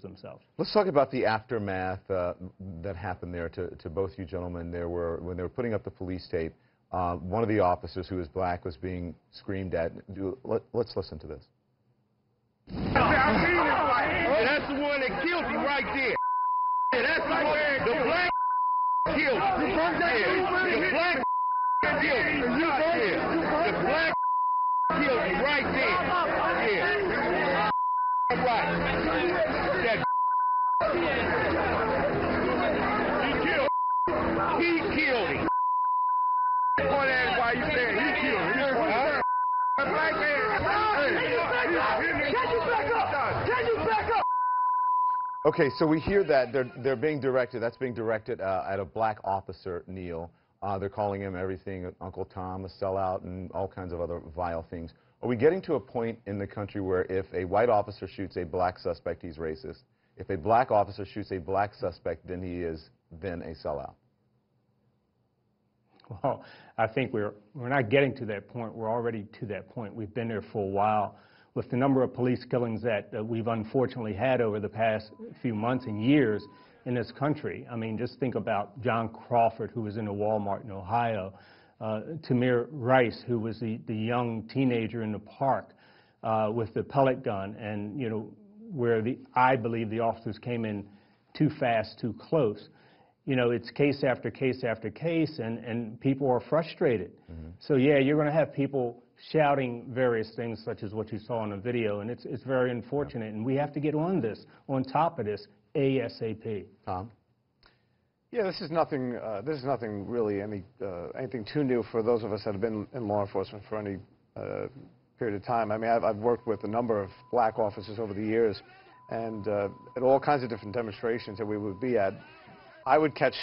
themselves. Let's talk about the aftermath that happened there to both you gentlemen. When they were putting up the police tape, one of the officers, who was black, was being screamed at. Let's listen to this. That's the one that killed you right there. That's the one, the black killed you. The black killed you. The black killed you right there. Yeah. Right. That he killed him. Point at it while you saying he killed him. Black man. Can you back up? Can you back up? Okay, so we hear that they're being directed. That's being directed at a black officer, Neil. They're calling him everything, Uncle Tom, a sellout, and all kinds of other vile things. Are we getting to a point in the country where if a white officer shoots a black suspect, he's racist? If a black officer shoots a black suspect, then he is then a sellout? Well, I think we're not getting to that point. We're already to that point. We've been there for a while. With the number of police killings that we've unfortunately had over the past few months and years in this country. I mean, just think about John Crawford, who was in a Walmart in Ohio, Tamir Rice, who was the young teenager in the park with the pellet gun, and, you know, where I believe the officers came in too fast, too close. You know, it's case after case after case, and people are frustrated. Mm-hmm. So, yeah, you're going to have people shouting various things, such as what you saw in the video, and it's very unfortunate, and we have to get on top of this ASAP. Tom? Yeah, this is nothing really anything too new for those of us that have been in law enforcement for any period of time. I mean, I've worked with a number of black officers over the years, and at all kinds of different demonstrations that we would be at, I would catch,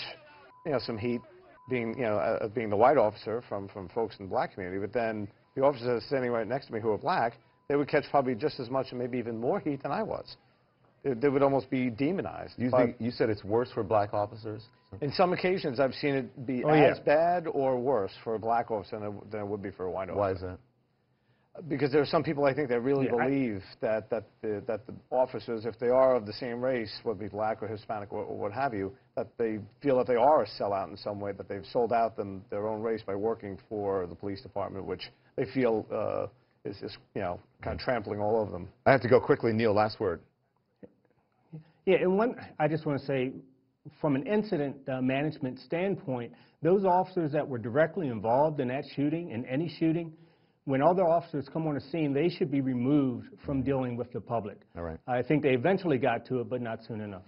you know, some heat being the white officer from folks in the black community, but then the officers that are standing right next to me who are black, they would catch probably just as much and maybe even more heat than I was. They would almost be demonized. You said it's worse for black officers? In some occasions, I've seen it be as bad or worse for a black officer than it would be for a white officer. Why is that? Because there are some people, I think, that really believe that the officers, if they are of the same race, whether it be black or Hispanic or what have you, that they feel that they are a sellout in some way, that they've sold out their own race by working for the police department, which they feel is you know, kind of trampling all over them. I have to go quickly. Neil, last word. Yeah, and I just want to say, from an incident management standpoint, those officers that were directly involved in that shooting, in any shooting, when other officers come on the scene, they should be removed from dealing with the public. All right. I think they eventually got to it, but not soon enough.